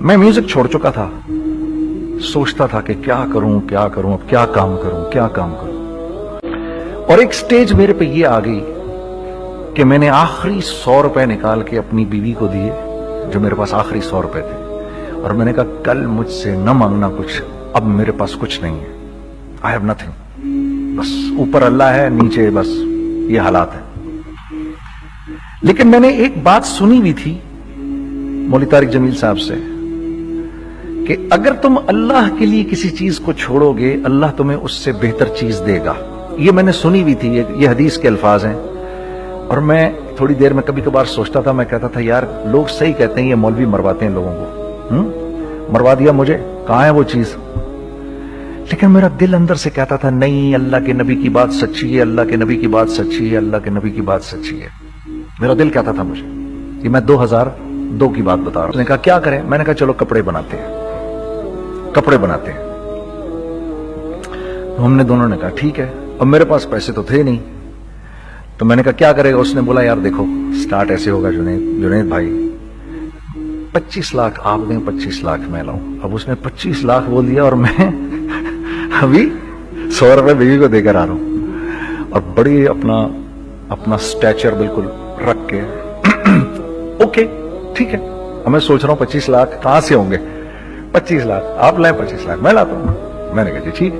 मैं म्यूजिक छोड़ चुका था, सोचता था कि क्या करूं, अब क्या काम करूं। और एक स्टेज मेरे पे ये आ गई कि मैंने आखिरी 100 रुपए निकाल के अपनी बीवी को दिए, जो मेरे पास आखिरी 100 रुपए थे, और मैंने कहा कल मुझसे न मांगना कुछ, अब मेरे पास कुछ नहीं है, आई हैव नथिंग, बस ऊपर अल्लाह है, नीचे बस ये हालात है। लेकिन मैंने एक बात सुनी भी थी मौलवी तारिक जमील साहब से कि अगर तुम अल्लाह के लिए किसी चीज को छोड़ोगे, अल्लाह तुम्हें उससे बेहतर चीज देगा। ये मैंने सुनी भी थी, ये हदीस के अल्फाज हैं। और मैं थोड़ी देर में कभी कभार सोचता था, मैं कहता था यार लोग सही कहते हैं, ये मौलवी मरवाते हैं लोगों को, मरवा दिया मुझे, कहां है वो चीज। लेकिन मेरा दिल अंदर से कहता था नहीं, अल्लाह के नबी की बात सच्ची है, अल्लाह के नबी की बात सच्ची है, अल्लाह के नबी की बात सच्ची है। मेरा दिल कहता था मुझे, ये मैं 2002 की बात बता रहा हूं। उसने कहा क्या करें, मैंने कहा चलो कपड़े बनाते हैं। तो हमने दोनों ने कहा ठीक है। अब मेरे पास पैसे तो थे नहीं, तो मैंने कहा क्या करेगा। उसने बोला यार देखो स्टार्ट ऐसे होगा जुनैद भाई, 25 लाख आप दें, 25 लाख मैं लाऊं। अब उसने 25 लाख बोल दिया और मैं अभी 100 रुपए बीवी को देकर आ रहा हूं, और बड़ी अपना स्टैचर बिल्कुल रख के ओके ठीक है। अब मैं सोच रहा हूं 25 लाख कहां से होंगे, 25 लाख आप लाए, 25 लाख मैं लाता हूं। मैंने कहा ठीक है।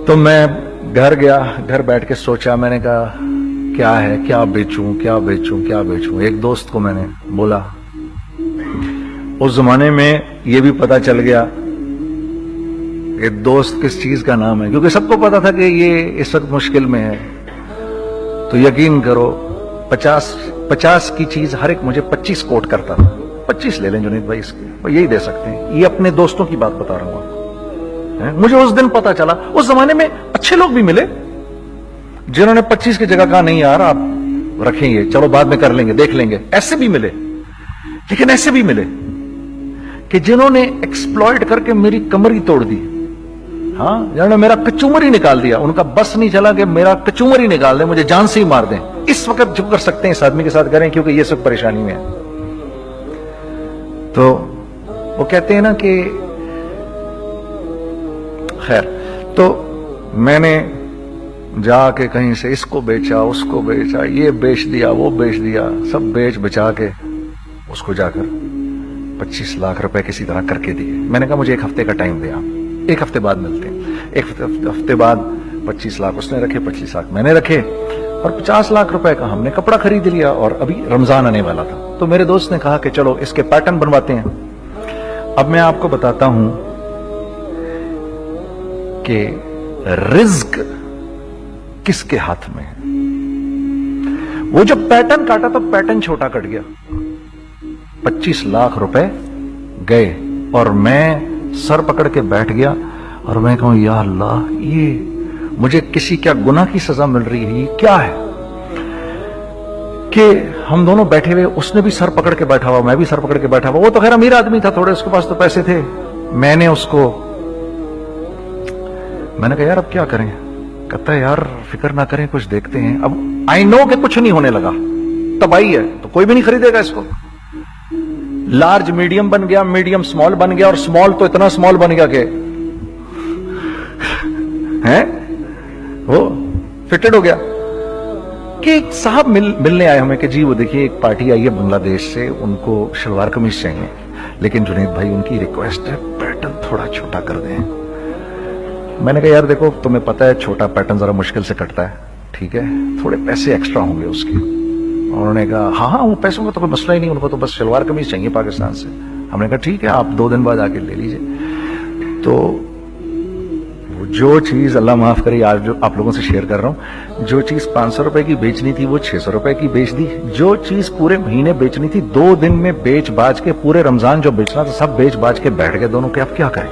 तो मैं घर गया, घर बैठ के सोचा, मैंने कहा क्या है, क्या बेचूं। एक दोस्त को मैंने बोला, उस जमाने में ये भी पता चल गया कि दोस्त किस चीज का नाम है, क्योंकि सबको पता था कि ये इस वक्त मुश्किल में है। तो यकीन करो 50 की चीज हर एक मुझे 25 कोट करता था। 25 ले लें जुनैद भाई इसके, वो यही दे सकते हैं। ये अपने दोस्तों की बात बता रहा हूं आपको। मुझे उस दिन पता चला, उस जमाने में अच्छे लोग भी मिले जिन्होंने 25 की जगह कहा नहीं यार आप रखेंगे, चलो बाद में कर लेंगे, देख लेंगे। ऐसे भी मिले, लेकिन ऐसे भी मिले कि जिन्होंने एक्सप्लॉइट करके मेरी कमर ही तोड़ दी। हाँ, जिन्होंने मेरा कचूमर ही निकाल दिया। उनका बस नहीं चला कि मेरा कचूमर ही निकाल दें, मुझे जान से ही मार दें। इस वक्त जो कर सकते हैं इस आदमी के साथ करें, क्योंकि ये सब परेशानी में है। तो वो कहते हैं ना कि खैर, तो मैंने जाके कहीं से इसको बेचा, उसको बेचा, ये बेच दिया, वो बेच दिया, सब बेच बचा के उसको जाकर 25 लाख रुपए किसी तरह करके दिए। मैंने कहा मुझे 1 हफ्ते का टाइम दिया, 1 हफ्ते बाद मिलते हैं। 1 हफ्ते बाद 25 लाख उसने रखे, 25 लाख मैंने रखे, और 50 लाख रुपए का हमने कपड़ा खरीद लिया। और अभी रमजान आने वाला था, तो मेरे दोस्त ने कहा कि चलो इसके पैटर्न बनवाते हैं। अब मैं आपको बताता हूं कि रिज्क किसके हाथ में है। वो जब पैटर्न काटा तो पैटर्न छोटा कट गया, 25 लाख रुपए गए, और मैं सर पकड़ के बैठ गया और मैं कहूं या अल्लाह, ये मुझे किसी क्या गुनाह की सजा मिल रही है, ये क्या है। कि हम दोनों बैठे हुए, उसने भी सर पकड़ के बैठा हुआ, मैं भी सर पकड़ के बैठा हुआ। वो तो खैर अमीर आदमी था थोड़े, उसके पास तो पैसे थे। मैंने कहा यार अब क्या करें। कहता है यार फिक्र ना करें, कुछ देखते हैं। अब आई नो कि कुछ नहीं होने लगा, तबाही है, तो कोई भी नहीं खरीदेगा इसको। लार्ज मीडियम बन गया, मीडियम स्मॉल बन गया, और स्मॉल तो इतना स्मॉल बन गया कि हैं वो फिटेड हो गया। कि एक साहब मिलने आए हमें कि जी वो देखिए एक पार्टी आई है बांग्लादेश से, उनको शलवार कमीज चाहिए, लेकिन जुनैद भाई उनकी रिक्वेस्ट है पैटर्न थोड़ा छोटा कर दें। मैंने कहा यार देखो तुम्हें पता है छोटा पैटर्न जरा मुश्किल से कटता है, ठीक है, थोड़े पैसे एक्स्ट्रा होंगे उसके। उन्होंने कहा हाँ वो पैसों का तो कोई मसला ही नहीं, उनको तो बस शलवार कमीज चाहिए पाकिस्तान से। हमने कहा ठीक है आप 2 दिन बाद आके ले लीजिए। तो जो चीज अल्लाह माफ करे आज जो आप लोगों से शेयर कर रहा हूं, जो चीज 500 रुपए की बेचनी थी वो 600 रुपए की बेच दी। जो चीज पूरे महीने बेचनी थी 2 दिन में बेच बाज के, पूरे रमजान जो बेचना था सब बेच बाज के बैठ गए दोनों के। अब क्या करें,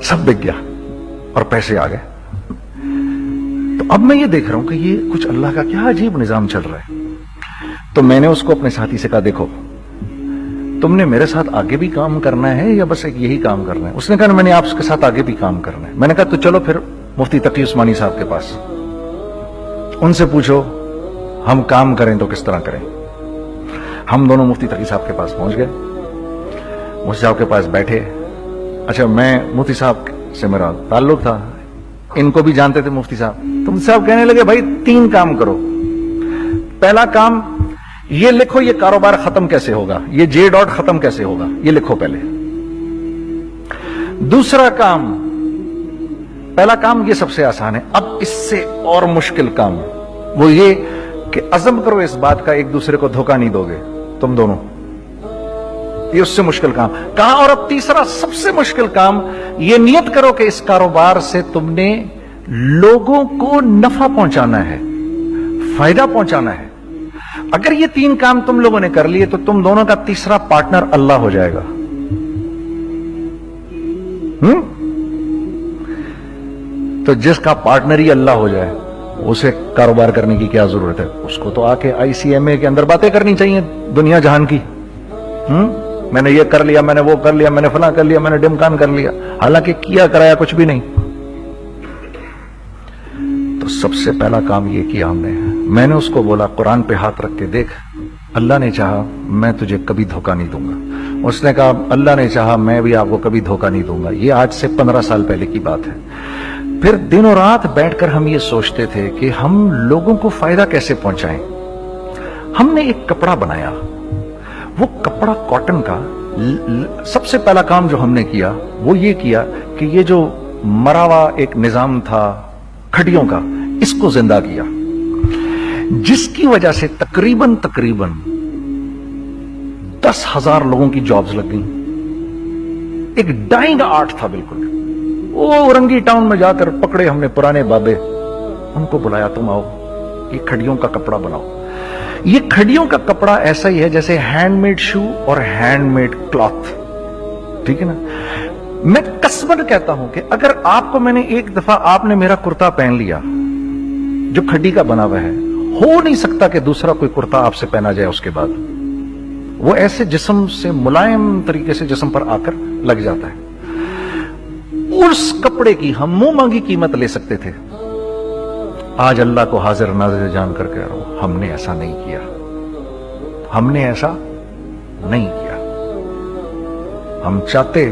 सब बिक गया और पैसे आ गए। तो अब मैं ये देख रहा हूं कि ये कुछ अल्लाह का क्या अजीब निजाम चल रहा है। तो मैंने उसको अपने साथी से कहा देखो तुमने मेरे साथ आगे भी काम करना है या बस एक यही काम करना है। उसने कहा मैंने आपके साथ आगे भी काम करना है। मैंने कहा तो चलो फिर मुफ्ती तकी उस्मानी साहब के पास, उनसे पूछो हम काम करें तो किस तरह करें। हम दोनों मुफ्ती तकी साहब के पास पहुंच गए, मुफ्ती साहब के पास बैठे। अच्छा, मैं मुफ्ती साहब से मेरा ताल्लुक था, इनको भी जानते थे मुफ्ती साहब। तो मुफ्ती साहब कहने लगे, भाई 3 काम करो। पहला काम ये लिखो, ये कारोबार खत्म कैसे होगा, ये जे डॉट खत्म कैसे होगा, ये लिखो पहले। दूसरा काम, पहला काम ये सबसे आसान है, अब इससे और मुश्किल काम वो ये कि अज़म करो इस बात का एक दूसरे को धोखा नहीं दोगे तुम दोनों, ये उससे मुश्किल काम कहा। और अब तीसरा सबसे मुश्किल काम, ये नियत करो कि इस कारोबार से तुमने लोगों को नफा पहुंचाना है, फायदा पहुंचाना है। अगर ये 3 काम तुम लोगों ने कर लिए तो तुम दोनों का तीसरा पार्टनर अल्लाह हो जाएगा। तो जिसका पार्टनर ही अल्लाह हो जाए उसे कारोबार करने की क्या जरूरत है, उसको तो आके ICMA के अंदर बातें करनी चाहिए दुनिया जहान की। मैंने ये कर लिया, मैंने वो कर लिया, मैंने फला कर लिया, मैंने डिमकान कर लिया, हालांकि किया कराया कुछ भी नहीं। तो सबसे पहला काम ये किया हमने, मैंने उसको बोला कुरान पे हाथ रख के देख, अल्लाह ने चाहा मैं तुझे कभी धोखा नहीं दूंगा। उसने कहा अल्लाह ने चाहा मैं भी आपको कभी धोखा नहीं दूंगा। ये आज से 15 साल पहले की बात है। फिर दिनों रात बैठकर हम ये सोचते थे कि हम लोगों को फायदा कैसे पहुंचाएं। हमने एक कपड़ा बनाया, वो कपड़ा कॉटन का। सबसे पहला काम जो हमने किया वो ये किया कि ये जो मरा हुआ एक निजाम था खड्डियों का, इसको जिंदा किया, जिसकी वजह से तकरीबन 10,000 लोगों की जॉब्स लग गई। एक डाइंग आर्ट था बिल्कुल। वो औरंगी टाउन में जाकर पकड़े हमने पुराने बाबे, उनको बुलाया, तुम आओ ये खड्डियों का कपड़ा बनाओ। ये खड्डियों का कपड़ा ऐसा ही है जैसे हैंडमेड शू और हैंडमेड क्लॉथ, ठीक है ना। मैं कसमन कहता हूं कि अगर आपको मैंने एक दफा, आपने मेरा कुर्ता पहन लिया जो खड्डी का बना हुआ है, हो नहीं सकता कि दूसरा कोई कुर्ता आपसे पहना जाए उसके बाद। वो ऐसे जिस्म से मुलायम तरीके से जिस्म पर आकर लग जाता है। उस कपड़े की हम मुंह मांगी कीमत ले सकते थे। आज अल्लाह को हाजिर नाजिर जानकर कह रहा हूं, हमने ऐसा नहीं किया, हमने ऐसा नहीं किया। हम चाहते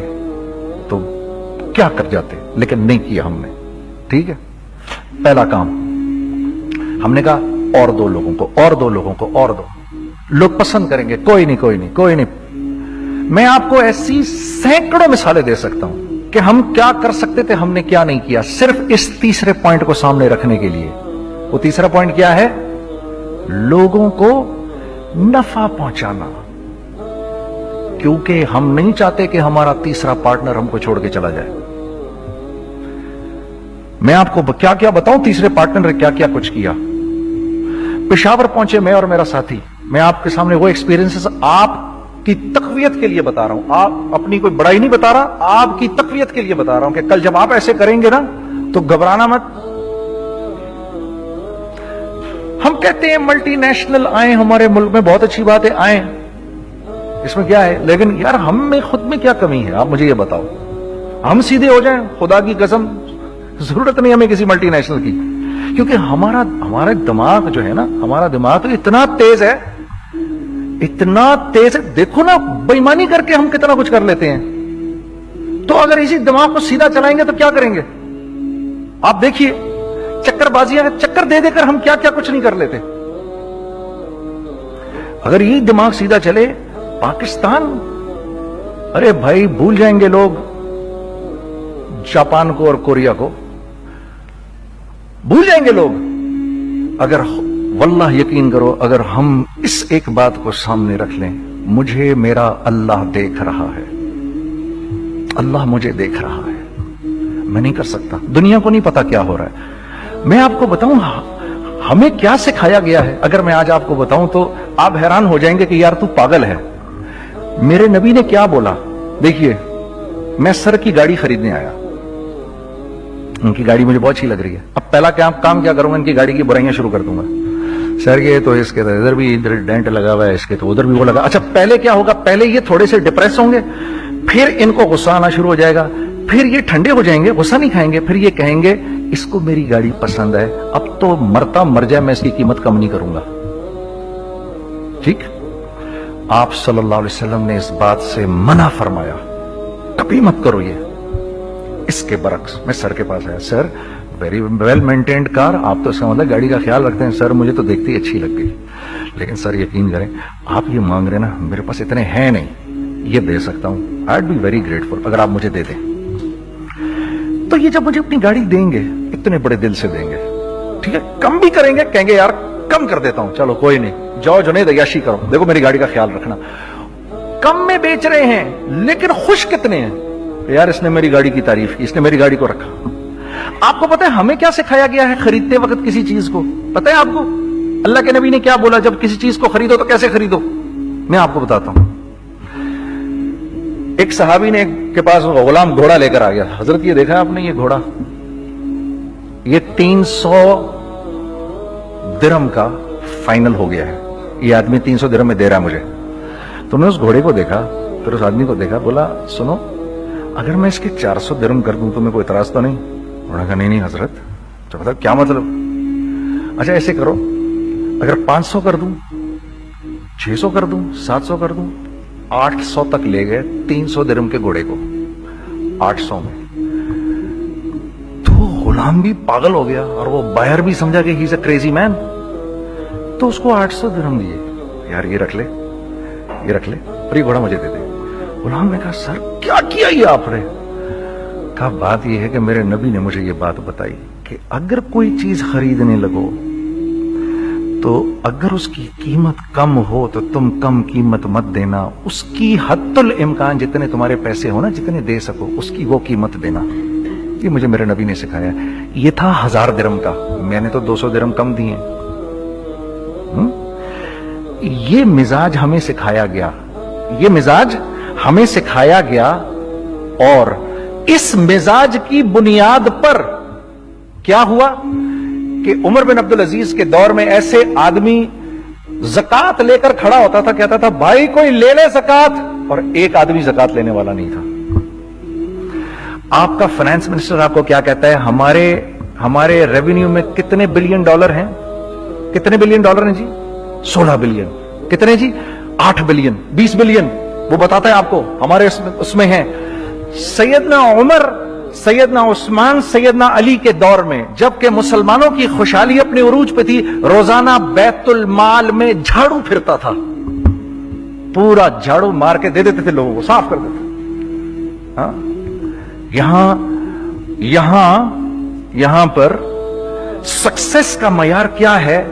तो क्या कर जाते, लेकिन नहीं किया हमने, ठीक है। पहला काम हमने कहा और 2 लोगों को, और 2 लोगों को, और 2 लोग पसंद करेंगे, कोई नहीं कोई नहीं कोई नहीं। मैं आपको ऐसी सैकड़ों मिसालें दे सकता हूं कि हम क्या कर सकते थे, हमने क्या नहीं किया, सिर्फ इस तीसरे पॉइंट को सामने रखने के लिए। वो तीसरा पॉइंट क्या है? लोगों को नफा पहुंचाना। क्योंकि हम नहीं चाहते कि हमारा तीसरा पार्टनर हमको छोड़ के चला जाए। मैं आपको क्या क्या बताऊं, तीसरे पार्टनर ने क्या क्या कुछ किया। पेशावर पहुंचे मैं और मेरा साथी, मैं आपके सामने वो एक्सपीरियंसेस आपकी तकवीयत के लिए बता रहा हूं, आप अपनी कोई बड़ाई नहीं बता रहा, आपकी तकवीयत के लिए बता रहा हूं कि कल जब आप ऐसे करेंगे ना तो घबराना मत। हम कहते हैं मल्टीनेशनल आए हमारे मुल्क में, बहुत अच्छी बात है, आए, इसमें क्या है, लेकिन यार हम में खुद में क्या कमी है, आप मुझे ये बताओ। हम सीधे हो जाएं, खुदा की कसम जरूरत नहीं हमें किसी मल्टीनेशनल की, क्योंकि हमारा दिमाग जो है ना, हमारा दिमाग तो इतना तेज है, इतना तेज है। देखो ना बेईमानी करके हम कितना कुछ कर लेते हैं। तो अगर इसी दिमाग को सीधा चलाएंगे तो क्या करेंगे आप देखिए, चक्करबाजियां, चक्कर दे देकर हम क्या क्या कुछ नहीं कर लेते। अगर यही दिमाग सीधा चले, पाकिस्तान, अरे भाई भूल जाएंगे लोग जापान को और कोरिया को, भूल जाएंगे लोग। अगर वल्लाह यकीन करो, अगर हम इस एक बात को सामने रख लें, मुझे मेरा अल्लाह देख रहा है, अल्लाह मुझे देख रहा है, मैं नहीं कर सकता। दुनिया को नहीं पता क्या हो रहा है। मैं आपको बताऊं हमें क्या सिखाया गया है, अगर मैं आज आपको बताऊं तो आप हैरान हो जाएंगे कि यार तू पागल है। मेरे नबी ने क्या बोला, देखिए, मैं सर की गाड़ी खरीदने आया, उनकी गाड़ी मुझे बहुत अच्छी लग रही है। अब पहला काम क्या करूंगा, इनकी गाड़ी की बुराइयां शुरू कर दूंगा। सर ये तो इसके तो इधर भी इधर डेंट लगा हुआ है, इसके तो उधर भी वो लगा। अच्छा पहले क्या होगा, पहले ये थोड़े से डिप्रेस होंगे, फिर इनको गुस्सा आना शुरू हो जाएगा, फिर ये ठंडे हो जाएंगे, गुस्सा नहीं खाएंगे, फिर ये कहेंगे इसको मेरी गाड़ी पसंद है, अब तो मरता मर जाए मैं इसकी कीमत कम नहीं करूंगा। ठीक, آپ صلی اللہ علیہ وسلم نے اس بات سے منع فرمایا, کبھی مت کرو یہ. اس کے برعکس میں سر کے پاس آیا, سر ویری ویل مینٹینڈ کار, آپ تو اس کا مطلب گاڑی کا خیال رکھتے ہیں. سر مجھے تو دیکھتے ہی اچھی لگ گئی, لیکن سر یقین کریں آپ یہ مانگ رہے نا, میرے پاس اتنے ہیں نہیں, یہ دے سکتا ہوں. I would be very grateful اگر آپ مجھے دے دیں. تو یہ جب مجھے اپنی گاڑی دیں گے اتنے بڑے دل سے دیں گے, ٹھیک ہے, کم بھی کریں گے, کہیں گے یار کم کر دیتا ہوں, چلو کوئی نہیں, جاؤ جنید عیاشی کرو, دیکھو میری گاڑی کا خیال رکھنا. کم میں بیچ رہے ہیں لیکن خوش کتنے ہیں, یار اس نے میری گاڑی کی تعریف کی, اس نے میری گاڑی کو رکھا. آپ کو پتا ہے ہمیں کیا سکھایا گیا ہے خریدتے وقت کسی چیز کو؟ پتا ہے آپ کو اللہ کے نبی نے کیا بولا جب کسی چیز کو خریدو تو کیسے خریدو؟ میں آپ کو بتاتا ہوں. ایک صحابی نے کے پاس غلام گھوڑا لے کر آ گیا. حضرت یہ دیکھا آپ نے, یہ گھوڑا یہ 300 درہم کا فائنل ہو گیا ہے, یہ آدمی 300 درہم میں دے رہا ہے مجھے. تو نے اس گھوڑے کو دیکھا, پھر اس آدمی کو دیکھا, بولا سنو اگر میں اس کے 400 درہم کر دوں تو میں کوئی اعتراض تو نہیں؟ انہوں نے کہا نہیں حضرت. تو بتا کیا مطلب؟ اچھا ایسے کرو, اگر 500 کر دوں, 600 کر دوں, 700 کر دوں, 800 تک لے گئے 300 درہم کے گھوڑے کو, 800 میں. تو غلام بھی پاگل ہو گیا اور وہ بائر بھی سمجھا کہ ہی از اے کریزی مین. تو اس کو 800 درہم دیے, یار یہ رکھ لے, یہ رکھ لے, اور یہ گھوڑا مجھے دے دے. غلام نے کہا سر کیا کیا یہ آپ نے؟ کہا بات یہ ہے کہ میرے نبی نے مجھے یہ بات بتائی کہ اگر کوئی چیز خریدنے لگو تو اگر اس کی قیمت کم ہو تو تم کم قیمت مت دینا, اس کی حد الامکان جتنے تمہارے پیسے ہو نا, جتنے دے سکو اس کی وہ قیمت دینا. یہ مجھے میرے نبی نے سکھایا. یہ تھا 1000 درہم کا, میں نے تو 200 درہم کم دیے. یہ مزاج ہمیں سکھایا گیا, یہ مزاج ہمیں سکھایا گیا, اور اس مزاج کی بنیاد پر کیا ہوا کہ عمر بن عبدالعزیز کے دور میں ایسے آدمی زکات لے کر کھڑا ہوتا تھا, کہتا تھا بھائی کوئی لے لے زکات, اور ایک آدمی زکات لینے والا نہیں تھا. آپ کا فائنانس منسٹر آپ کو کیا کہتا ہے, ہمارے ریونیو میں کتنے بلین ڈالر ہیں؟ کتنے بلین ڈالر ہیں جی؟ 16 بلین. کتنے جی؟ 8 بلین, 20 بلین. وہ بتاتا ہے آپ کو ہمارے اس میں ہیں. سیدنا عمر, سیدنا عثمان, سیدنا علی کے دور میں جبکہ مسلمانوں کی خوشحالی اپنے عروج پہ تھی, روزانہ بیت المال میں جھاڑو پھرتا تھا, پورا جھاڑو مار کے دے دیتے تھے لوگوں کو, صاف کر دیتے. ہاں یہاں پر سکسیس کا معیار کیا ہے؟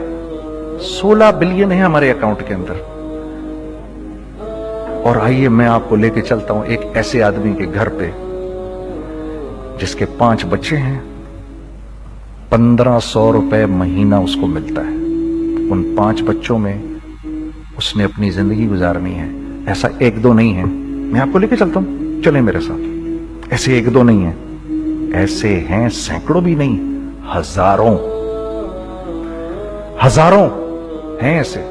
16 بلین ہے ہمارے اکاؤنٹ کے اندر. اور آئیے میں آپ کو لے کے چلتا ہوں ایک ایسے آدمی کے گھر پہ جس کے 5 بچے ہیں, 1500 روپے مہینہ اس کو ملتا ہے. ان 5 بچوں میں اس نے اپنی زندگی گزارنی ہے. ایسا 1-2 نہیں ہے, میں آپ کو لے کے چلتا ہوں, چلیں میرے ساتھ. ایسے 1-2 نہیں ہیں, ایسے ہیں سینکڑوں بھی نہیں, ہزاروں ہیں ایسے.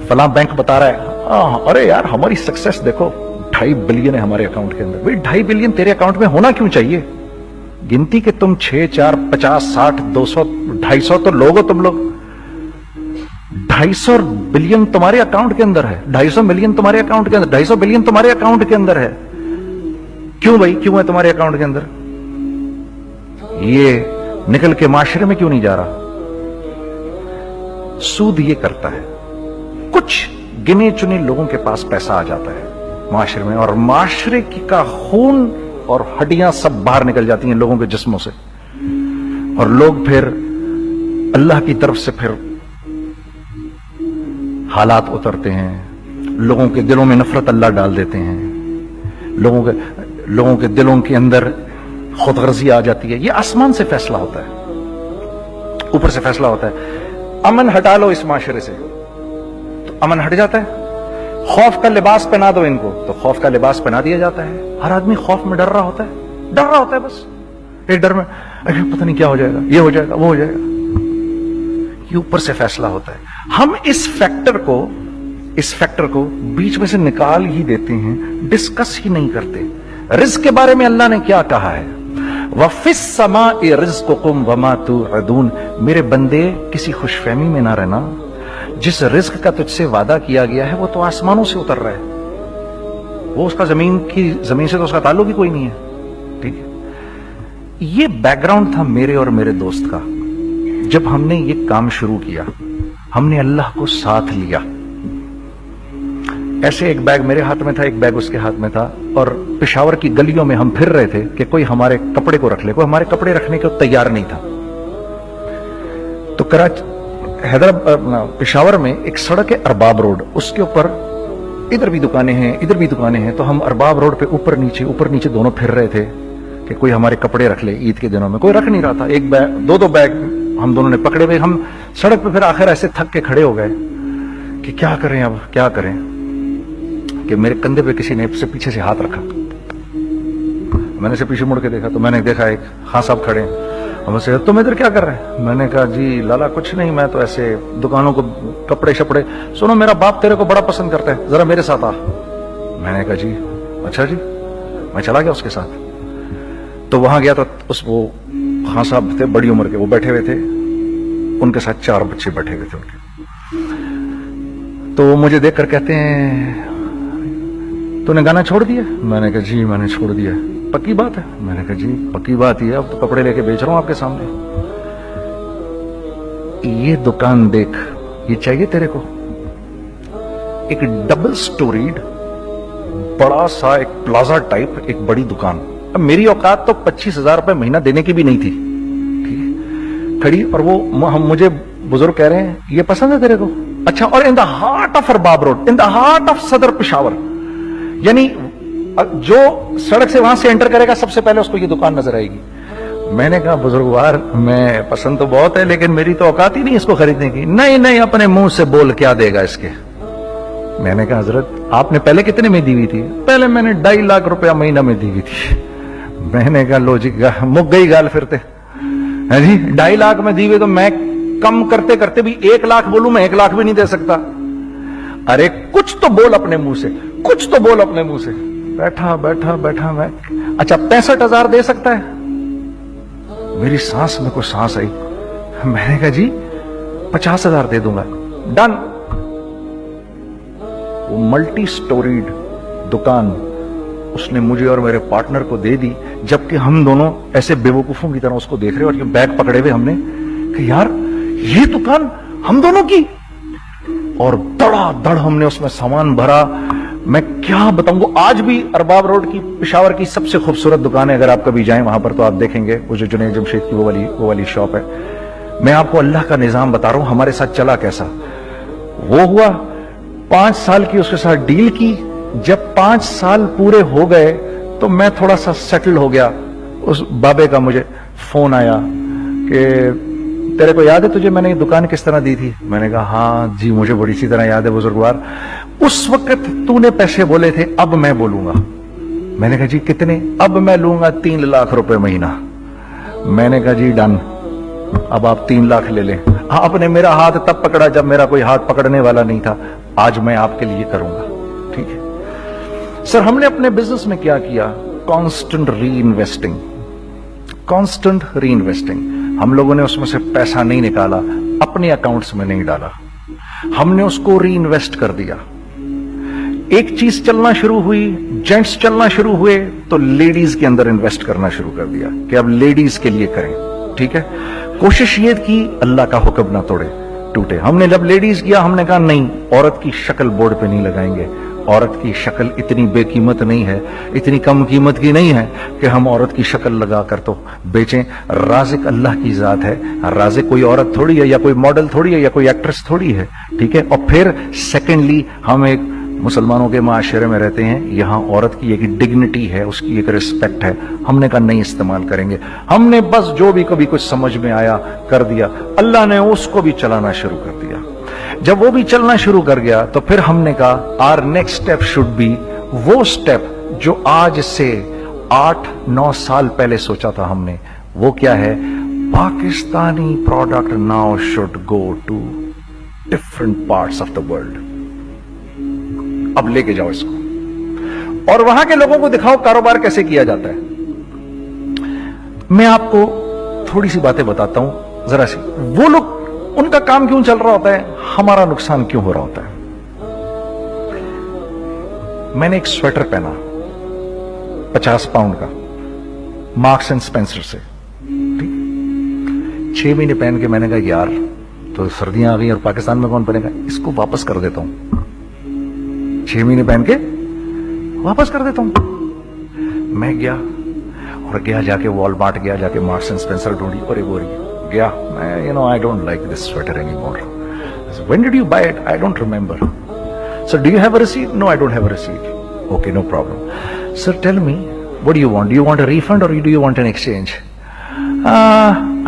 فلاں بینک بتا رہا ہے ارے یار ہماری سکسیس دیکھو 2.5 بلین ہے ہمارے اکاؤنٹ کے اندر. بھائی 2.5 بلین تیرے اکاؤنٹ میں ہونا کیوں چاہیے؟ گنتی کہ تم 6, 4, 50, 60, 200, 250 تو لوگ ہو تم لوگ. 250 بلین تمہارے اکاؤنٹ کے اندر ہے, 250 ملین تمہارے اکاؤنٹ کے اندر, 250 بلین تمہارے اکاؤنٹ کے اندر ہے. کیوں بھائی, کیوں ہے تمہارے اکاؤنٹ کے اندر؟ یہ نکل کے معاشرے میں کیوں نہیں جا رہا؟ سود یہ کرتا ہے, کچھ گنے چنے لوگوں کے پاس پیسہ آ جاتا ہے معاشرے میں, اور معاشرے کا خون اور ہڈیاں سب باہر نکل جاتی ہیں لوگوں کے جسموں سے, اور لوگ پھر اللہ کی طرف سے پھر حالات اترتے ہیں, لوگوں کے دلوں میں نفرت اللہ ڈال دیتے ہیں, لوگوں کے دلوں کے اندر خود غرضی آ جاتی ہے. یہ آسمان سے فیصلہ ہوتا ہے, اوپر سے فیصلہ ہوتا ہے. امن ہٹا لو اس معاشرے سے تو امن ہٹ جاتا ہے. خوف کا لباس پہنا دو ان کو تو خوف کا لباس پہنا دیا جاتا ہے. ہر آدمی خوف میں ڈر رہا ہوتا ہے, بس ایک ڈر میں پتہ نہیں کیا ہو جائے گا, یہ ہو جائے گا, وہ ہو جائے گا. یہ اوپر سے فیصلہ ہوتا ہے. ہم اس فیکٹر کو بیچ میں سے نکال ہی دیتے ہیں, ڈسکس ہی نہیں کرتے. رزق کے بارے میں اللہ نے کیا کہا ہے؟ وَفِي السَّمَاءِ رِزْقُكُمْ وَمَا تُوعَدُونَ. میرے بندے کسی خوش فہمی میں نہ رہنا, जिस रिस्क का तुझसे वादा किया गया है वो तो आसमानों से उतर रहा है, वो उसका जमीन से तो उसका ताल्लुक ही कोई नहीं है। ठीक है, ये बैकग्राउंड था मेरे और मेरे दोस्त का। जब हमने ये काम शुरू किया, हमने अल्लाह को साथ लिया। ऐसे एक बैग मेरे हाथ में था, एक बैग उसके हाथ में था, और पेशावर की गलियों में हम फिर रहे थे कि कोई हमारे कपड़े को रख ले। कोई हमारे कपड़े रखने को तैयार नहीं था। तो हैदराबाद पेशावर में एक सड़क है अरबाब रोड, उसके ऊपर इधर भी दुकानें हैं, इधर भी दुकानें हैं। तो हम अरबाब रोड पे ऊपर नीचे दोनों फिर रहे थे कि कोई हमारे कपड़े रख ले। ईद के दिनों में कोई रख नहीं रहा था। एक बैग, दो बैग हम दोनों ने पकड़े हुए। हम सड़क पे फिर आखिर ऐसे थक के खड़े हो गए कि क्या करें, अब क्या करें, कि मेरे कंधे पे किसी ने से पीछे से हाथ रखा। मैंने से पीछे मुड़ के देखा तो मैंने देखा एक खां साहब खड़े हैं। हमसे, तुम इधर क्या कर रहे हैं? मैंने कहा, जी लाला कुछ नहीं, मैं तो ऐसे दुकानों को कपड़े शपड़े। सुनो, मेरा बाप तेरे को बड़ा पसंद करता है, जरा मेरे साथ आ। मैंने कहा, जी अच्छा जी। मैं चला गया उसके साथ। तो वहां गया तो वो खां साहब थे, बड़ी उम्र के, वो बैठे हुए थे, उनके साथ 4 बच्चे बैठे हुए थे उनके। तो वो मुझे देखकर कहते हैं, तूने गाना छोड़ दिया? मैंने कहा, जी मैंने छोड़ दिया। पक्की बात है? मैंने कहा, जी पक्की बात ही है, अब तो कपड़े लेके बेच रहा हूं आपके सामने। ये दुकान देख, ये चाहिए तेरे को? एक डबल स्टोरीड बड़ा सा एक प्लाजा टाइप एक बड़ी दुकान। अब मेरी औकात तो 25,000 रुपए महीना देने की भी नहीं थी। ठीक है, खड़ी, और वो मुझे बुजुर्ग कह रहे हैं, ये पसंद है तेरे को? अच्छा, और in the heart of Arbab road, in the heart of सदर पेशावर, यानी जो सड़क से वहां से एंटर करेगा सबसे पहले उसको ये दुकान नजर आएगी। मैंने कहा, बुजुर्गवार, मैं पसंद तो बहुत है लेकिन मेरी तो औकात ही नहीं इसको खरीदने की। नहीं, अपने मुंह से बोल, क्या देगा इसके? मैंने कहा, हजरत आपने पहले कितने में दी हुई थी? पहले मैंने 2.5 लाख रुपया महीना में दी हुई थी। मैंने कहा, लो जी, मुक गई गाल फिरते है जी। 2.5 लाख में दी हुई तो मैं कम करते करते भी 1 लाख बोलूं, मैं 1 लाख भी नहीं दे सकता। अरे कुछ तो बोल अपने मुंह से, कुछ तो बोल अपने मुंह से। बैठा मैं, अच्छा 65,000 दे सकता है? मेरी सांस में कोई सांस आई। मैंने कहा, जी 50,000 दे दूंगा, डन। वो मल्टी स्टोरीड दुकान उसने मुझे और मेरे पार्टनर को दे दी, जबकि हम दोनों ऐसे बेवकूफों की तरह उसको देख रहे, और ये बैग पकड़े हुए हमने कि यार ये दुकान हम दोनों की। और धड़ाधड़ हमने उसमें सामान भरा। मैं क्या बताऊं, आज भी अरबाब रोड की पेशावर की सबसे खूबसूरत दुकान है। अगर आप कभी जाएं वहां पर तो आप देखेंगे, वो जो जुनैद जमशेद की वो वाली शॉप है। मैं आपको अल्लाह का निजाम बता रहा हूं, हमारे साथ चला कैसा। वो हुआ 5 साल की उसके साथ डील की। जब 5 साल पूरे हो गए तो मैं थोड़ा सा सेटल हो गया। उस बाबे का मुझे फोन आया कि तेरे को याद है तुझे मैंने ये दुकान किस तरह दी थी? मैंने कहा, हाँ जी मुझे बड़ी सी तरह याद है बुजुर्गवार, उस वक्त तूने पैसे बोले थे, अब मैं बोलूंगा। मैंने कहा, जी कितने? अब मैं लूंगा 3 लाख रुपए महीना। मैंने कहा, जी डन, अब आप 3 लाख ले लें। आपने मेरा हाथ तब पकड़ा जब मेरा कोई हाथ पकड़ने वाला नहीं था। आज मैं आपके लिए करूंगा, ठीक है। सर, हमने अपने बिजनेस में क्या किया? कांस्टेंट री इन्वेस्टिंग। हम लोगों ने उसमें से पैसा नहीं निकाला, अपने अकाउंट्स में नहीं डाला, हमने उसको री इन्वेस्ट कर दिया। एक चीज चलना शुरू हुई, जेंट्स चलना शुरू हुए, तो लेडीज के अंदर इन्वेस्ट करना शुरू कर दिया कि अब लेडीज के लिए करें, ठीक है। कोशिश ये की अल्लाह का हुक्म ना टूटे। हमने जब लेडीज किया, हमने कहा नहीं, औरत की शक्ल बोर्ड पे नहीं लगाएंगे। औरत की शक्ल इतनी बेकीमत नहीं है, इतनी कम कीमत की नहीं है कि हम औरत की शक्ल लगाकर तो बेचें। राज़िक अल्लाह की जात है, राज़िक कोई औरत थोड़ी है, या कोई मॉडल थोड़ी है, या कोई एक्ट्रेस थोड़ी है, ठीक है। और फिर सेकेंडली, हम एक मुसलमानों के माशरे में रहते हैं, यहाँ औरत की एक डिग्निटी है, उसकी एक रिस्पेक्ट है। हमने कहा नहीं इस्तेमाल करेंगे। हमने बस जो भी कभी कुछ समझ में आया कर दिया। अल्लाह ने उसको भी चलाना शुरू कर दिया। जब वो भी चलना शुरू कर गया तो फिर हमने कहा our next step should be वो स्टेप जो आज से 8-9 साल पहले सोचा था हमने। वो क्या है? Pakistani product now should go to different parts of the world. अब लेके जाओ इसको और वहां के लोगों को दिखाओ कारोबार कैसे किया जाता है। मैं आपको थोड़ी सी बातें बताता हूं, जरा सी। वो लोग उनका काम क्यों चल रहा होता है, हमारा नुकसान क्यों हो रहा होता है। मैंने एक स्वेटर पहना 50 पाउंड का, मार्क्स एंड स्पेंसर से, ठीक। 6 महीने पहन के मैंने कहा यार तो सर्दियां आ गई और पाकिस्तान में कौन पहनेगा, इसको वापस कर देता हूं। 6 महीने पहन के वापस कर देता हूं। मैं गया और गया जाके वॉलमार्ट गया, जाके मार्क्स एंड स्पेंसर ढूंढी और एक गया मैं, I don't like this sweater any more. When did you buy it, I don't remember. Sir do you have a receipt, no I don't have a receipt. Okay no problem. Sir tell me what do you want, do you want a refund or do you want an exchange.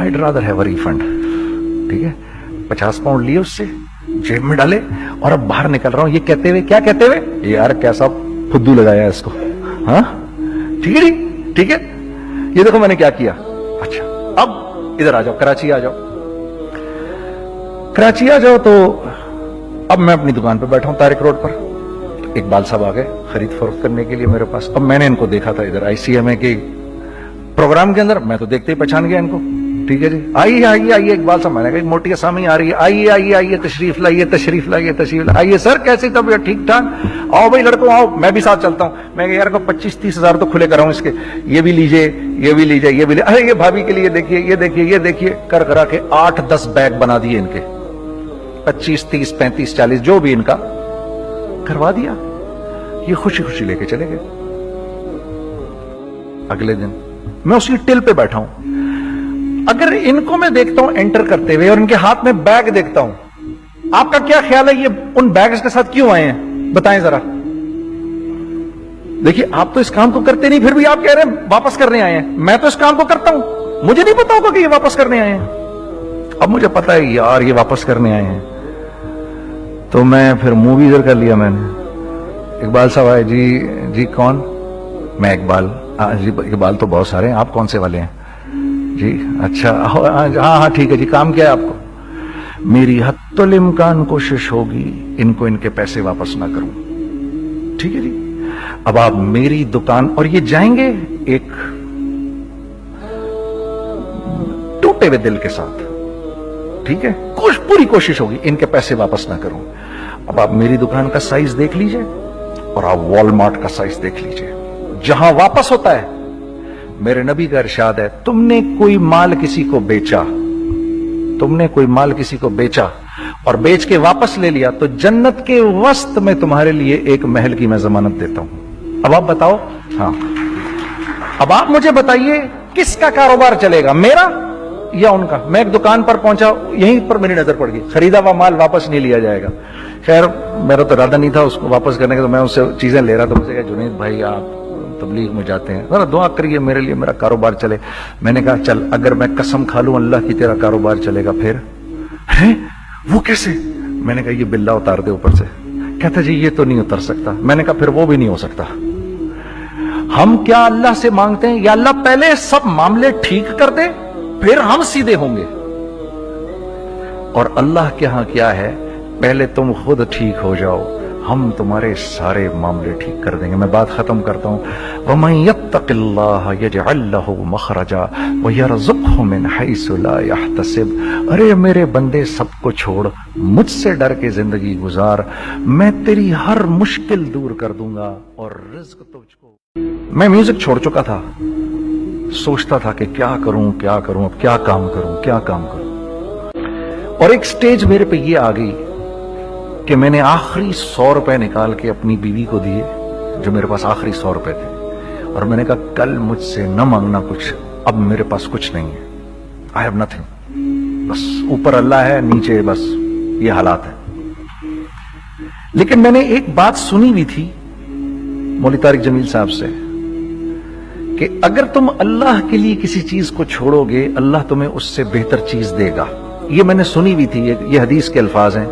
I'd rather have a refund। ठीक है, 50 pound लिए उससे, जेब में डाले और अब बाहर निकल रहा हूं, ये कहते हुए, क्या कहते हुए, यार कैसा फुद्दू लगाया इसको। हाँ ठीक है जी, ठीक है, ये देखो मैंने क्या किया। अच्छा अब इधर आ जाओ, कराची आ जाओ, कराची आ जाओ। तो अब मैं अपनी दुकान पे बैठा हूं तारिक रोड पर। इकबाल साहब आ गए खरीद फरोख्त करने के लिए मेरे पास। अब मैंने इनको देखा था इधर ICMA के प्रोग्राम के अंदर, मैं तो देखते ही पहचान गया इनको। ठीक है जी, आइए आइए आइए इकबाल साहब, मैंने कहा मोटी असामी आ रही है, आइए आइए आइए, तशरीफ लाइए तशरीफ लाइए तशरीफ लाइए। आइए सर कैसी तबीयत, ठीक ठाक, आओ भाई लड़कों आओ, मैं भी साथ चलता हूं। मैं यार को 25-30 हजार तो खुले कराऊं इसके, ये भी लीजिए ये भी लीजिए ये भी लीजिए, अरे ये भाभी के लिए देखिए ये देखिए ये देखिए, कर करा के 8-10 बैग बना दिए इनके, 25, 30, 35, 40 जो भी इनका करवा दिया। ये खुशी खुशी लेके चले गए। अगले दिन मैं उसी टिल पे बैठा हूं। अगर इनको मैं देखता हूं एंटर करते हुए और इनके हाथ में बैग देखता हूं, आपका क्या ख्याल है ये उन बैग्स के साथ क्यों आए हैं, बताएं जरा। देखिए आप तो इस काम को करते नहीं, फिर भी आप कह रहे हैं वापस करने आए हैं। मैं तो इस काम को करता हूं, मुझे नहीं पता होगा कि ये वापस करने आए हैं। अब मुझे पता है यार ये वापस करने आए हैं, तो मैं फिर मुंह भी इधर कर लिया मैंने। इकबाल साहब आए, जी कौन, मैं इकबाल। जी इकबाल तो बहुत सारे हैं, आप कौन से वाले हैं जी, अच्छा हाँ हाँ ठीक है जी, काम क्या है आपको। मेरी हत्तुल इम्कान कोशिश होगी इनको इनके पैसे वापस ना करूं, ठीक है जी। अब आप मेरी दुकान, और ये जाएंगे एक टूटे हुए दिल के साथ, ठीक है, पूरी कोशिश होगी इनके पैसे वापस ना करूं। अब आप मेरी दुकान का साइज देख लीजिए और आप वॉलमार्ट का साइज देख लीजिए, जहां वापस होता है। मेरे नबी का इरशाद है, तुमने कोई माल किसी को बेचा, तुमने कोई माल किसी को बेचा और बेच के वापस ले लिया, तो जन्नत के वस्त में तुम्हारे लिए एक महल की मैं जमानत देता हूं। अब आप बताओ, हाँ अब आप मुझे बताइए किसका कारोबार चलेगा, मेरा या उनका। मैं एक दुकान पर पहुंचा, यहीं पर मेरी नजर पड़ गई, खरीदा हुआ माल वापस नहीं लिया जाएगा। खैर मेरा तो इरादा नहीं था उसको वापस करने का, तो मैं उससे चीजें ले रहा था। मुझे कहा जुनैद भाई आप तबलीग में जाते हैं, जरा दुआ करिए मेरे लिए, मेरा कारोबार चले। मैंने कहा चल अगर मैं कसम खा लूं अल्लाह की तेरा कारोबार चलेगा, फिर है वो कैसे। मैंने कहा ये बिल्ला उतार दे ऊपर से। कहता जी ये तो नहीं उतर सकता। मैंने कहा फिर वो भी नहीं हो सकता। हम क्या अल्लाह से मांगते हैं, या अल्लाह पहले सब मामले ठीक कर दे फिर हम सीधे होंगे, और अल्लाह के यहां क्या है, पहले तुम खुद ठीक हो जाओ, हम तुम्हारे सारे मामले ठीक कर देंगे। मैं बात खत्म करता हूं। वमन यत्तकिल्लाह यजअल लहु मखरजा व यरज़ुक़हु मिन हैसु ला यहतसिब। अरे मेरे बंदे सबको छोड़, मुझसे डर के जिंदगी गुजार, मैं तेरी हर मुश्किल दूर कर दूंगा और रिज़्क तुझको। मैं म्यूजिक छोड़ चुका था, सोचता था कि क्या करूं अब क्या काम करूं। और एक स्टेज मेरे पे ये आ गई कि मैंने आखिरी 100 रुपए निकाल के अपनी बीवी को दिए, जो मेरे पास आखिरी 100 रुपए थे, और मैंने कहा कल मुझसे न मांगना कुछ, अब मेरे पास कुछ नहीं है, आई हैव नथिंग, बस ऊपर अल्लाह है, नीचे बस ये हालात है। लेकिन मैंने एक बात सुनी भी थी मौलवी तारिक जमील साहब से कि अगर तुम अल्लाह के लिए किसी चीज को छोड़ोगे, अल्लाह तुम्हें उससे बेहतर चीज देगा। ये मैंने सुनी भी थी, ये हदीस के अल्फाज हैं।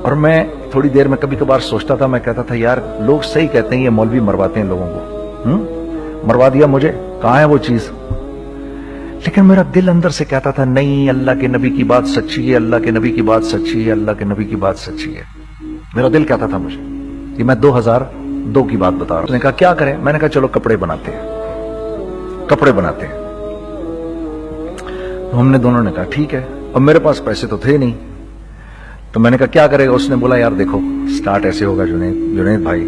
और मैं थोड़ी देर में कभी कभार सोचता था, मैं कहता था यार लोग सही कहते हैं, ये मौलवी मरवाते हैं लोगों को। मरवा दिया मुझे, कहां है वो चीज। लेकिन मेरा दिल अंदर से कहता था नहीं, अल्लाह के नबी की बात सच्ची है, अल्लाह के नबी की बात सच्ची है, अल्लाह के नबी की बात सच्ची है। मेरा दिल कहता था मुझे। ये मैं 2002 की बात बता रहा हूं। उसने कहा क्या करें, मैंने कहा चलो कपड़े बनाते हैं। तो हमने दोनों ने कहा ठीक है, अब मेरे पास पैसे तो थे नहीं, तो मैंने कहा क्या करेगा। उसने बोला यार देखो स्टार्ट ऐसे होगा जुनैद भाई,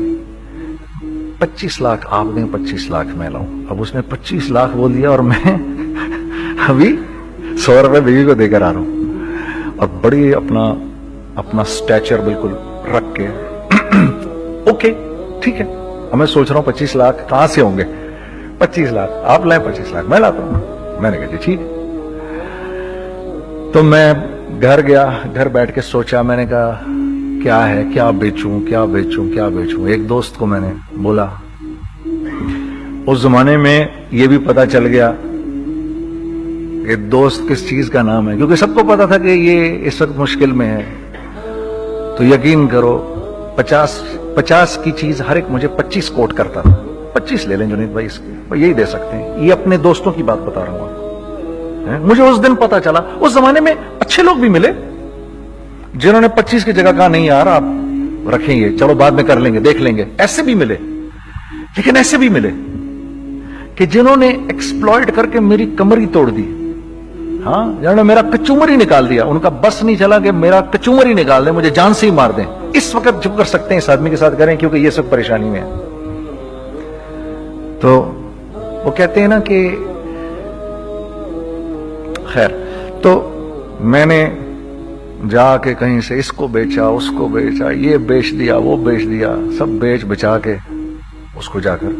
25 लाख आप दें 25 लाख मैं लाऊं। अब उसने 25 लाख बोल दिया और मैं अभी 100 रुपए बीवी को देकर आ रहा हूं और बड़ी अपना स्टैचर बिल्कुल रख के ओके ठीक है। अब मैं सोच रहा हूं 25 लाख कहां से होंगे, 25 लाख आप लाए 25 लाख मैं लाता हूं। मैंने कहा जी ठीक है। तो मैं घर गया, घर बैठ के सोचा, मैंने कहा क्या है, क्या बेचूं क्या बेचूं क्या बेचूं। एक दोस्त को मैंने बोला, उस जमाने में ये भी पता चल गया कि दोस्त किस चीज का नाम है, क्योंकि सबको पता था कि ये इस वक्त मुश्किल में है। तो यकीन करो 50 की चीज हर एक मुझे 25 कोट करता था। 25 ले लें जुनैद भाई इसके, यही दे सकते हैं। ये अपने दोस्तों की बात बता रहा हूं। मुझे उस दिन पता चला, उस जमाने में अच्छे लोग भी मिले जिन्होंने 25 की जगह कहा नहीं यार आप रखेंगे, चलो बाद में कर लेंगे देख लेंगे। ऐसे भी मिले, लेकिन ऐसे भी मिले कि जिन्होंने एक्सप्लॉइट करके मेरी कमर ही तोड़ दी। हाँ, जिन्होंने मेरा कचूमर ही निकाल दिया। उनका बस नहीं चला कि मेरा कचूमर ही निकाल दें, मुझे जान से ही मार दें। इस वक्त जो कर सकते हैं इस आदमी के साथ करें, क्योंकि ये सब परेशानी में है। तो वो कहते हैं ना कि खैर, तो मैंने जाके कहीं से इसको बेचा उसको बेचा, ये बेच दिया वो बेच दिया, सब बेच बचा के उसको जाकर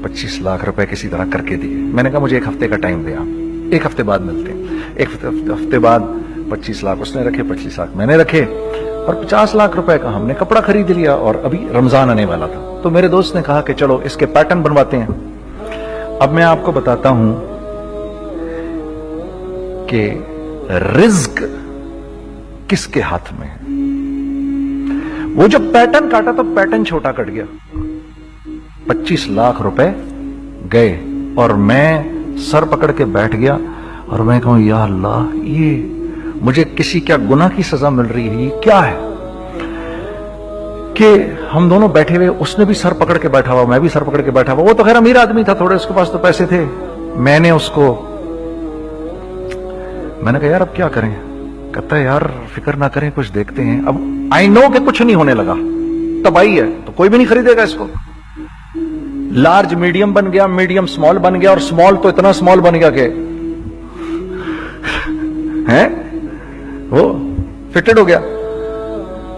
25 लाख रुपए किसी तरह करके दिए। मैंने कहा मुझे 1 हफ्ते का टाइम दे, आप 1 हफ्ते बाद मिलते हैं। 1 हफ्ते बाद 25 लाख उसने रखे, 25 लाख मैंने रखे और 50 लाख रुपए का हमने कपड़ा खरीद लिया। और अभी रमजान आने वाला था, तो मेरे दोस्त ने कहा कि चलो इसके पैटर्न बनवाते हैं। अब मैं आपको बताता हूं कि रिज्क किसके हाथ में है। वो जब पैटर्न काटा तो पैटर्न छोटा कट गया, 25 लाख रुपए गए और मैं सर पकड़ के बैठ गया और मैं कहूं या अल्लाह, ये मुझे किसी क्या गुनाह की सजा मिल रही है, ये क्या है। कि हम दोनों बैठे हुए, उसने भी सर पकड़ के बैठा हुआ, मैं भी सर पकड़ के बैठा हुआ। वो तो खैर अमीर आदमी था, थोड़े उसके पास तो पैसे थे। मैंने कहा यार अब क्या करें। कहता है यार फिक्र ना करें, कुछ देखते हैं। अब आई नो कि कुछ नहीं होने लगा, तबाही है, तो कोई भी नहीं खरीदेगा इसको। लार्ज मीडियम बन गया, मीडियम स्मॉल बन गया और स्मॉल तो इतना स्मॉल बन गया कि है वो फिटेड हो गया।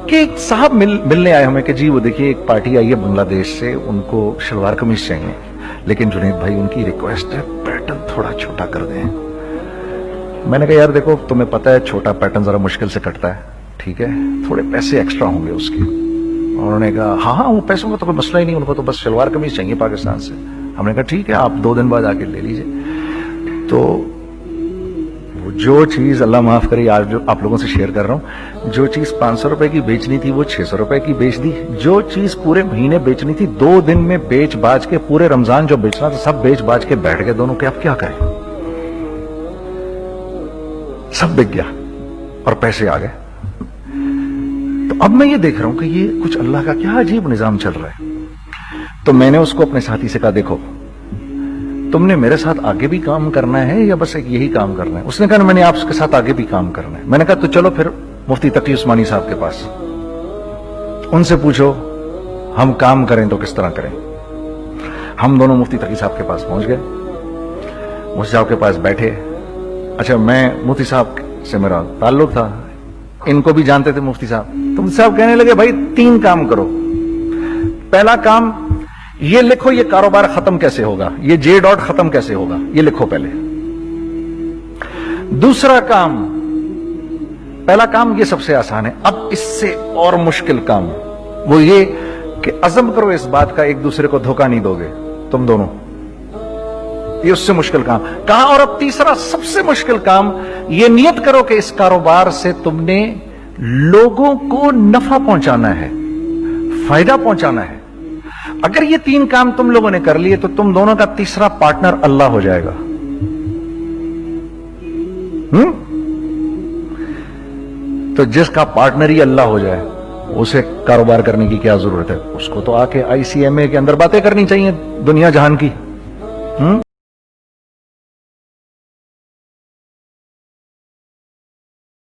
कि एक साहब मिलने आए हमें कि जी वो देखिए एक पार्टी आई है बांग्लादेश से, उनको शलवार कमीज चाहिए, लेकिन जुनैद भाई उनकी रिक्वेस्ट है पैटर्न थोड़ा छोटा कर दें। मैंने कहा यार देखो तुम्हें पता है छोटा पैटर्न जरा मुश्किल से कटता है, ठीक है, थोड़े पैसे एक्स्ट्रा होंगे उसके। उन्होंने कहा हाँ वो पैसों का तो कोई मसला ही नहीं, उनको तो बस शलवार कमीज चाहिए पाकिस्तान से। हमने कहा ठीक है आप 2 दिन बाद आके ले लीजिए। तो वो जो चीज अल्लाह माफ करे आज जो आप लोगों से शेयर कर रहा हूं, जो चीज 500 रुपए की बेचनी थी वो 600 रुपए की बेच दी। जो चीज पूरे महीने बेचनी थी 2 दिन में बेच बाज के, पूरे रमजान जो बेचना था सब बेच बाज के बैठ गए दोनों के। अब क्या करें, सब बिक गया और पैसे आ गए। तो अब मैं ये देख रहा हूं कि ये कुछ अल्लाह का क्या अजीब निजाम चल रहा है। तो मैंने उसको अपने साथी से कहा देखो तुमने मेरे साथ आगे भी काम करना है या बस एक यही काम करना है। उसने कहा मैंने आपके साथ आगे भी काम करना है। मैंने कहा तो चलो फिर मुफ्ती तकी उस्मानी साहब के पास, उनसे पूछो हम काम करें तो किस तरह करें। हम दोनों मुफ्ती तकी साहब के पास पहुंच गए, मुफ्ती साहब के पास बैठे। अच्छा मैं मुफ्ती साहब से मेरा ताल्लुक था, इनको भी जानते थे मुफ्ती साहब। तो मुफ्ती साहब कहने लगे भाई 3 काम करो। पहला काम ये लिखो ये कारोबार खत्म कैसे होगा, ये जे डॉट खत्म कैसे होगा, ये लिखो पहले। दूसरा काम, पहला काम ये सबसे आसान है, अब इससे और मुश्किल काम वो ये कि अज़म करो इस बात का एक दूसरे को धोखा नहीं दोगे तुम दोनों, ये उससे मुश्किल काम कहा। और अब तीसरा सबसे मुश्किल काम, ये नियत करो कि इस कारोबार से तुमने लोगों को नफा पहुंचाना है, फायदा पहुंचाना है। अगर ये 3 काम तुम लोगों ने कर लिए तो तुम दोनों का तीसरा पार्टनर अल्लाह हो जाएगा। तो जिसका पार्टनर ही अल्लाह हो जाए उसे कारोबार करने की क्या जरूरत है, उसको तो आके ICMA के अंदर बातें करनी चाहिए दुनिया जहान की।